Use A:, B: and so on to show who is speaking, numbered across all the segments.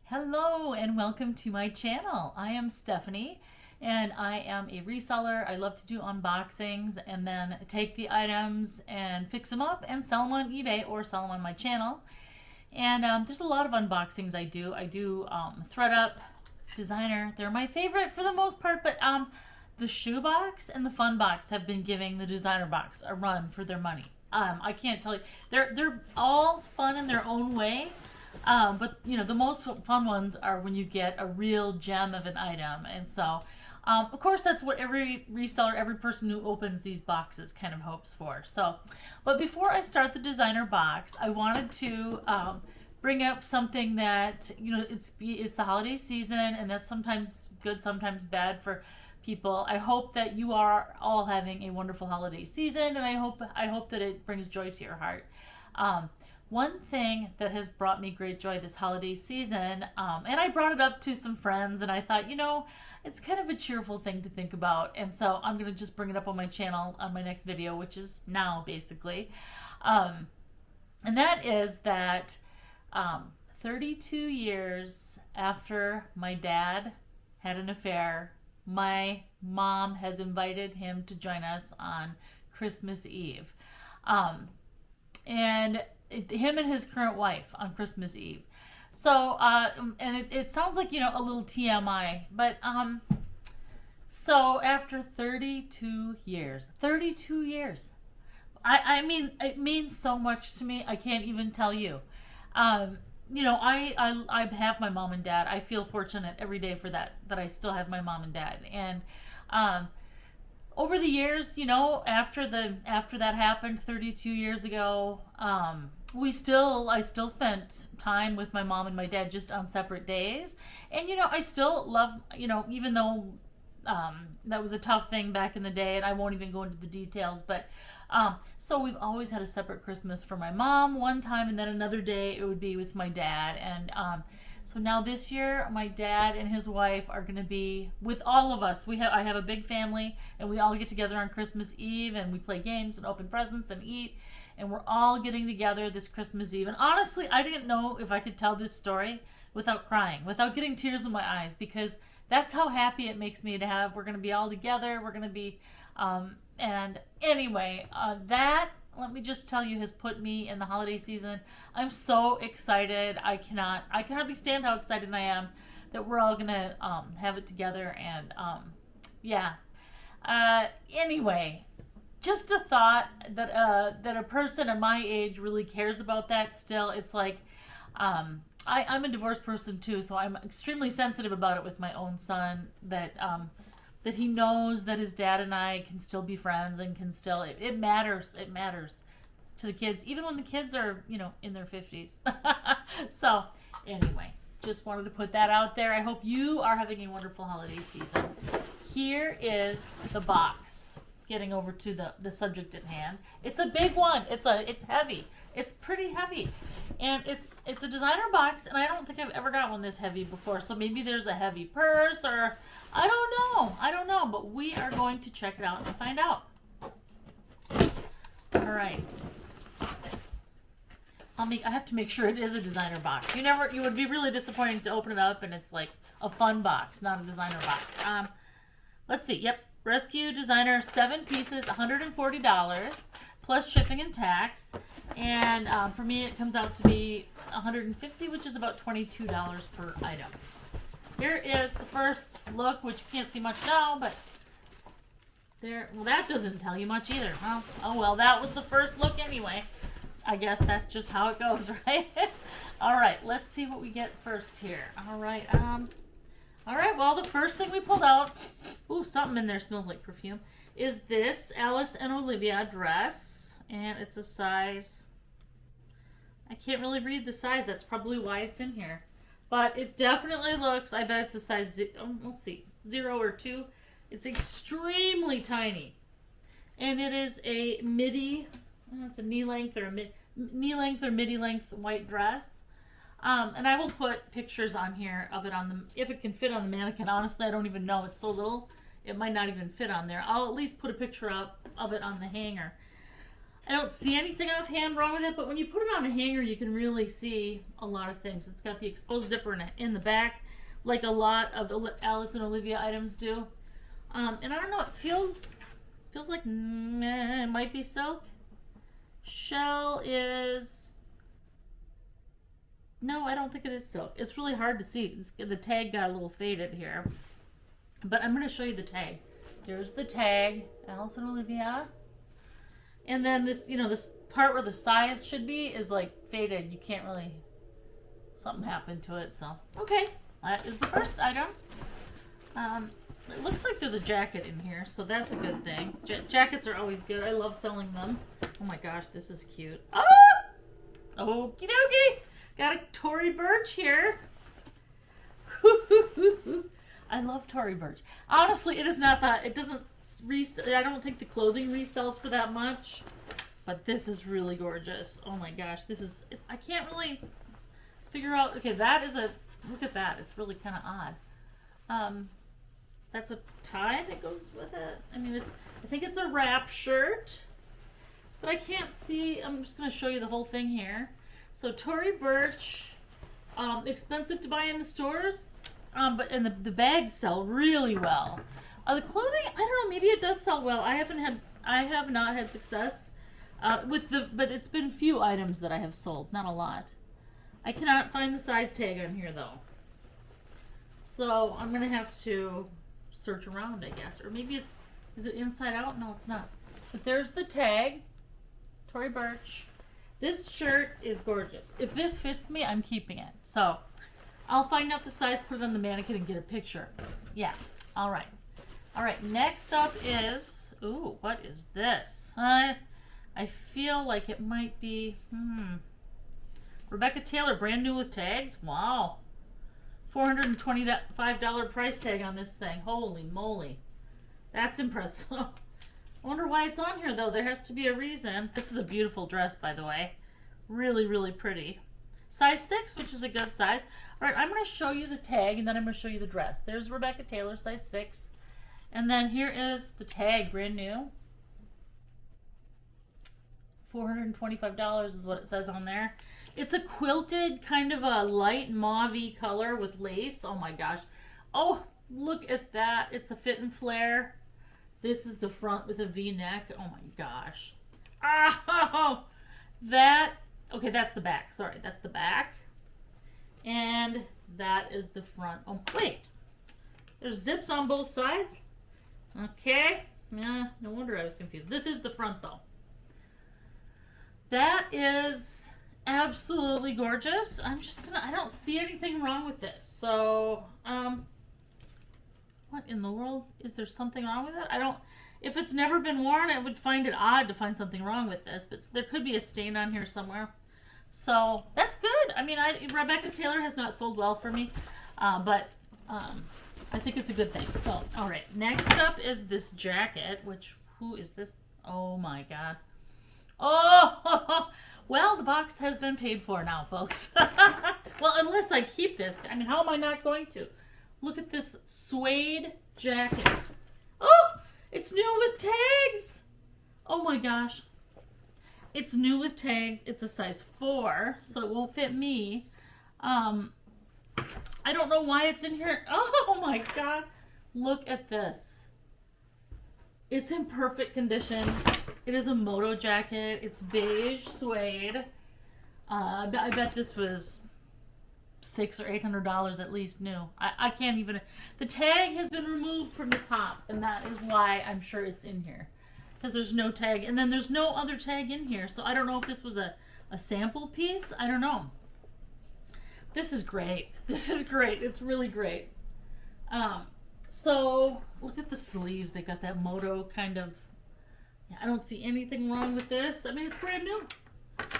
A: Hello and welcome to my channel. I am Stephanie and I am a reseller. I love to do unboxings and then take the items and fix them up and sell them on eBay or sell them on my channel. And there's a lot of unboxings I do. I do ThredUP, designer. They're my favorite for the most part, but the shoe box and the fun box have been giving the designer box a run for their money. I can't tell you. They're all fun in their own way. But you know, the most fun ones are when you get a real gem of an item. And so, of course, that's what every reseller, every person who opens these boxes kind of hopes for. So, but before I start the designer box, I wanted to bring up something that, you know, it's the holiday season, and that's sometimes good, sometimes bad for people. I hope that you are all having a wonderful holiday season, and I hope that it brings joy to your heart. One thing that has brought me great joy this holiday season, and I brought it up to some friends, and I thought, you know, it's kind of a cheerful thing to think about, and so I'm going to just bring it up on my channel on my next video, which is now, basically. And that is that 32 years after my dad had an affair, my mom has invited him to join us on Christmas Eve. Him and his current wife on Christmas Eve. So, and it sounds like, you know, a little TMI, but, so after 32 years, I mean, it means so much to me. I can't even tell you. You know, I have my mom and dad. I feel fortunate every day for that I still have my mom and dad. And, over the years, you know, after that happened 32 years ago, I still spent time with my mom and my dad just on separate days. And, you know, I still love, you know, even though that was a tough thing back in the day, and I won't even go into the details, but so we've always had a separate Christmas for my mom one time, and then another day it would be with my dad. And so now this year, my dad and his wife are going to be with all of us. I have a big family, and we all get together on Christmas Eve, and we play games and open presents and eat, and we're all getting together this Christmas Eve. And honestly, I didn't know if I could tell this story without crying, without getting tears in my eyes, because that's how happy it makes me to have. We're going to be all together. We're going to be, and anyway, that, let me just tell you, has put me in the holiday season. I'm so excited. I can hardly stand how excited I am that we're all gonna have it together. And yeah. Anyway, just a thought that a person at my age really cares about that still. It's like, I'm a divorced person too, so I'm extremely sensitive about it with my own son, that he knows that his dad and I can still be friends and can still, it matters to the kids, even when the kids are, you know, in their 50s. So anyway, just wanted to put that out there. I hope you are having a wonderful holiday season. Here is the box, getting over to the subject at hand. It's a big one. It's heavy. It's pretty heavy. And it's a designer box, and I don't think I've ever got one this heavy before. So maybe there's a heavy purse, or I don't know, but we are going to check it out and find out. All right. I have to make sure it is a designer box. You would be really disappointed to open it up and it's like a fun box, not a designer box. Let's see. Yep. Rescue Designer, 7 pieces, $140 plus shipping and tax. And for me, it comes out to be $150, which is about $22 per item. Here is the first look, which you can't see much now, but there. Well, that doesn't tell you much either, huh? Oh well, that was the first look anyway. I guess that's just how it goes, right? All right, let's see what we get first here. All right, well, the first thing we pulled out, ooh, something in there smells like perfume, is this Alice and Olivia dress, and it's a size, I can't really read the size, that's probably why it's in here, but it definitely looks, I bet it's a size, let's see, 0 or 2. It's extremely tiny, and it is a midi, it's a knee-length or midi-length white dress. And I will put pictures on here of it if it can fit on the mannequin. Honestly, I don't even know. It's so little, it might not even fit on there. I'll at least put a picture up of it on the hanger. I don't see anything offhand wrong with it, but when you put it on a hanger, you can really see a lot of things. It's got the exposed zipper in the back, like a lot of Alice and Olivia items do. And I don't know, it feels like it might be silk. Shell is... No, I don't think it is silk. It's really hard to see. The tag got a little faded here. But I'm going to show you the tag. There's the tag, Alice and Olivia. And then this, you know, this part where the size should be is like faded. You can't really, something happened to it. So, okay, that is the first item. It looks like there's a jacket in here, so that's a good thing. Jackets are always good. I love selling them. Oh my gosh, this is cute. Oh! Okie dokie. Got a Tory Burch here. I love Tory Burch. Honestly, it is not that, it doesn't I don't think the clothing resells for that much, but this is really gorgeous. Oh my gosh, this is, I can't really figure out, okay, that is a, look at that, it's really kind of odd. That's a tie that goes with it. I mean, I think it's a wrap shirt, but I can't see, I'm just going to show you the whole thing here. So Tory Burch, expensive to buy in the stores, and the bags sell really well. The clothing, I don't know, maybe it does sell well. I have not had success but it's been few items that I have sold, not a lot. I cannot find the size tag on here though. So I'm gonna have to search around, I guess. Or maybe is it inside out? No, it's not. But there's the tag, Tory Burch. This shirt is gorgeous. If this fits me, I'm keeping it. So I'll find out the size, put it on the mannequin, and get a picture. Yeah, all right. All right, next up is, ooh, what is this? I feel like it might be, Rebecca Taylor, brand new with tags. Wow. $425 price tag on this thing. Holy moly. That's impressive. I wonder why it's on here, though. There has to be a reason. This is a beautiful dress, by the way. Really, really pretty. Size 6, which is a good size. All right, I'm going to show you the tag, and then I'm going to show you the dress. There's Rebecca Taylor, size 6. And then here is the tag, brand new. $425 is what it says on there. It's a quilted kind of a light mauve-y color with lace. Oh my gosh. Oh, look at that. It's a fit and flare. This is the front with a V-neck. Oh my gosh. Oh, okay, that's the back. Sorry, that's the back. And that is the front. Oh, wait. There's zips on both sides? Okay. Yeah, no wonder I was confused. This is the front, though. That is absolutely gorgeous. I don't see anything wrong with this. So, what in the world? Is there something wrong with it? If it's never been worn, I would find it odd to find something wrong with this, but there could be a stain on here somewhere. So, that's good. I mean, Rebecca Taylor has not sold well for me, but I think it's a good thing. So, all right. Next up is this jacket, who is this? Oh my God. Oh, well, the box has been paid for now, folks. Well, unless I keep this. I mean, how am I not going to? Look at this suede jacket. Oh, it's new with tags. Oh my gosh. It's new with tags. It's a size 4, so it won't fit me. I don't know why it's in here. Oh my God. Look at this. It's in perfect condition. It is a moto jacket. It's beige suede. I bet this was $600 or $800 at least new. I can't even. The tag has been removed from the top, and that is why I'm sure it's in here. Because there's no tag, and then there's no other tag in here. So I don't know if this was a sample piece. I don't know. This is great. This is great. It's really great. So look at the sleeves. They got that moto kind of. I don't see anything wrong with this. I mean, it's brand new.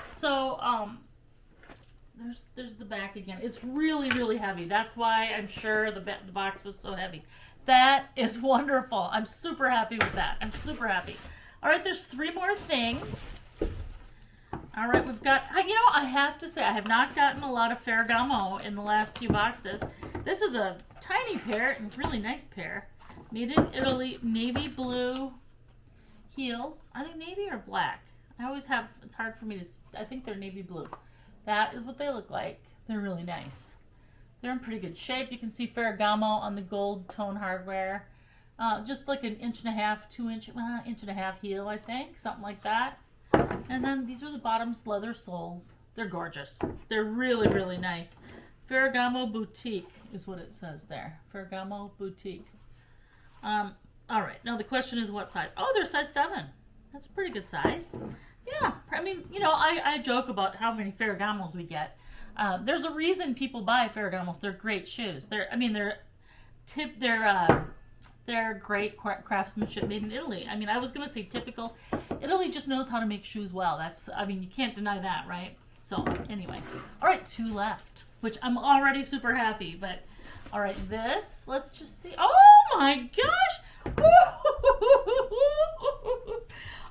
A: So there's the back again. It's really, really heavy. That's why I'm sure the box was so heavy. That is wonderful. I'm super happy with that. I'm super happy. All right, there's 3 more things. All right, we've got, I have to say, I have not gotten a lot of Ferragamo in the last few boxes. This is a tiny pair, and really nice pair. Made in Italy, navy blue heels. Are they navy or black? I always have, it's hard for me to, I think they're navy blue. That is what they look like. They're really nice. They're in pretty good shape. You can see Ferragamo on the gold tone hardware. Just like an 1.5 2 inch, 1.5 heel, I think, something like that. And then these are the bottoms, leather soles. They're gorgeous. They're really, really nice. Ferragamo Boutique is what it says there. Ferragamo Boutique. All right, now the question is what size? Oh, they're size 7. That's a pretty good size. Yeah, I mean, you know, I joke about how many Ferragamos we get. There's a reason people buy Ferragamos. They're great shoes. They're great craftsmanship made in Italy. I mean, I was gonna say typical. Italy just knows how to make shoes well. I mean, you can't deny that, right? So anyway, all right, 2 left, which I'm already super happy. But all right, this, let's just see. Oh my gosh!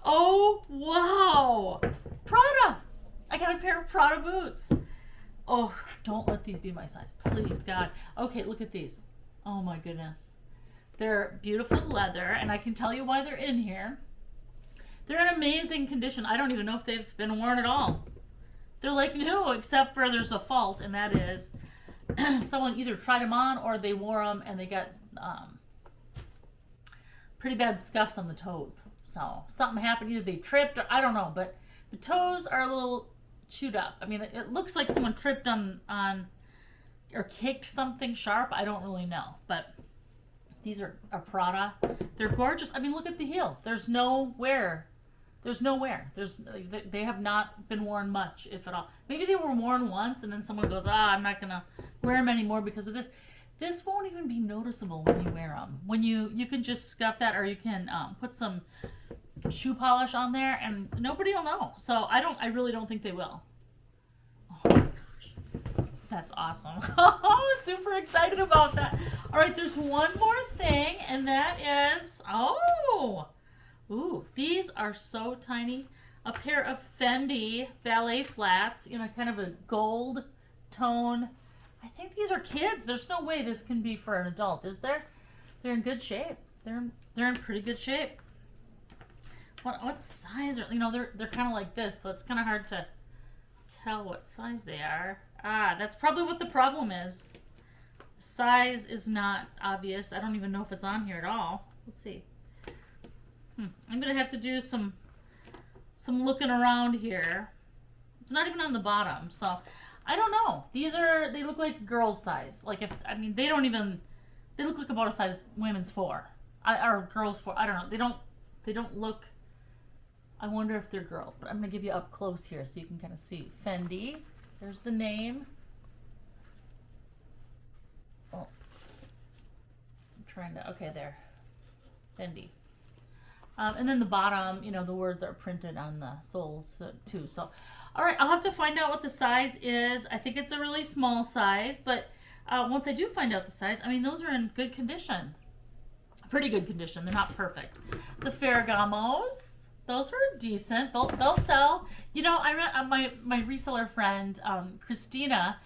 A: Oh wow! Prada. I got a pair of Prada boots. Oh, don't let these be my size, please, God. Okay, look at these. Oh my goodness. They're beautiful leather, and I can tell you why they're in here. They're in amazing condition. I don't even know if they've been worn at all. They're like new, except for there's a fault, and that is someone either tried them on or they wore them and they got pretty bad scuffs on the toes. So something happened, either they tripped or I don't know, but the toes are a little chewed up. I mean, it looks like someone tripped on or kicked something sharp. I don't really know, but these are Prada. They're gorgeous. I mean, look at the heels. There's no wear. They have not been worn much, if at all. Maybe they were worn once, and then someone goes, I'm not gonna wear them anymore because of this. This won't even be noticeable when you wear them. When you can just scuff that, or you can put some shoe polish on there, and nobody will know. So I really don't think they will. Oh my gosh, that's awesome. Oh, super excited about that. All right, there's one more thing, and that is, these are so tiny. A pair of Fendi ballet flats in a kind of a gold tone. I think these are kids. There's no way this can be for an adult, is there? They're in good shape. They're in pretty good shape. What size are, you know, they're kind of like this, so it's kind of hard to tell what size they are. That's probably what the problem is. The size is not obvious. I don't even know if it's on here at all. Let's see. I'm gonna have to do some looking around here. It's not even on the bottom, so I don't know. They look like girls' size. Like they look like about a size women's 4, or girls 4. I don't know. They don't look. I wonder if they're girls, but I'm gonna give you up close here so you can kind of see. Fendi. There's the name. Oh, I'm trying to. Okay, there. Fendi. And then the bottom, you know, the words are printed on the soles too. So, all right, I'll have to find out what the size is. I think it's a really small size, but once I do find out the size, I mean, those are in good condition. Pretty good condition. They're not perfect. The Ferragamos, those are decent. They'll sell. You know, I read my reseller friend, Christina,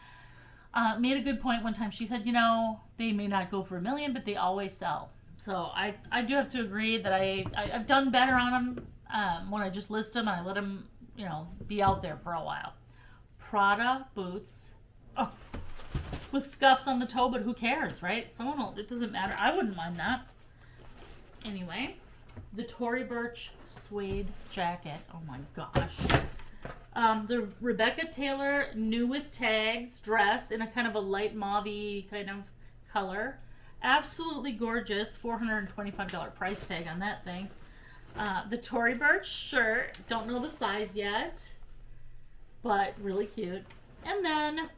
A: made a good point one time. She said, you know, they may not go for $1 million, but they always sell. So I do have to agree that I've done better on them when I just list them and I let them, you know, be out there for a while. Prada boots, with scuffs on the toe, but who cares, right? It doesn't matter. I wouldn't mind that. Anyway, the Tory Burch suede jacket. Oh my gosh. The Rebecca Taylor new with tags dress in a kind of a light mauve-y kind of color. Absolutely gorgeous. $425 price tag on that thing. The Tory Burch shirt. Don't know the size yet, but really cute. And then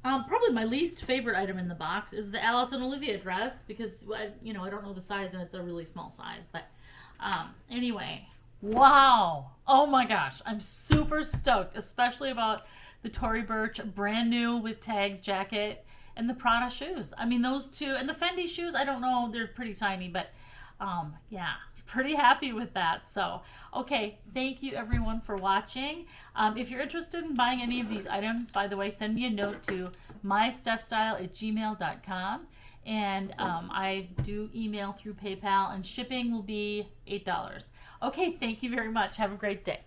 A: probably my least favorite item in the box is the Alice and Olivia dress because, you know, I don't know the size and it's a really small size. But anyway, wow. Oh my gosh. I'm super stoked, especially about the Tory Burch brand new with tags jacket. And the Prada shoes. I mean, those two. And the Fendi shoes, I don't know. They're pretty tiny. But, yeah, pretty happy with that. So, okay. Thank you, everyone, for watching. If you're interested in buying any of these items, by the way, send me a note to mystuffstyle@gmail.com. And I do email through PayPal, and shipping will be $8. Okay, thank you very much. Have a great day.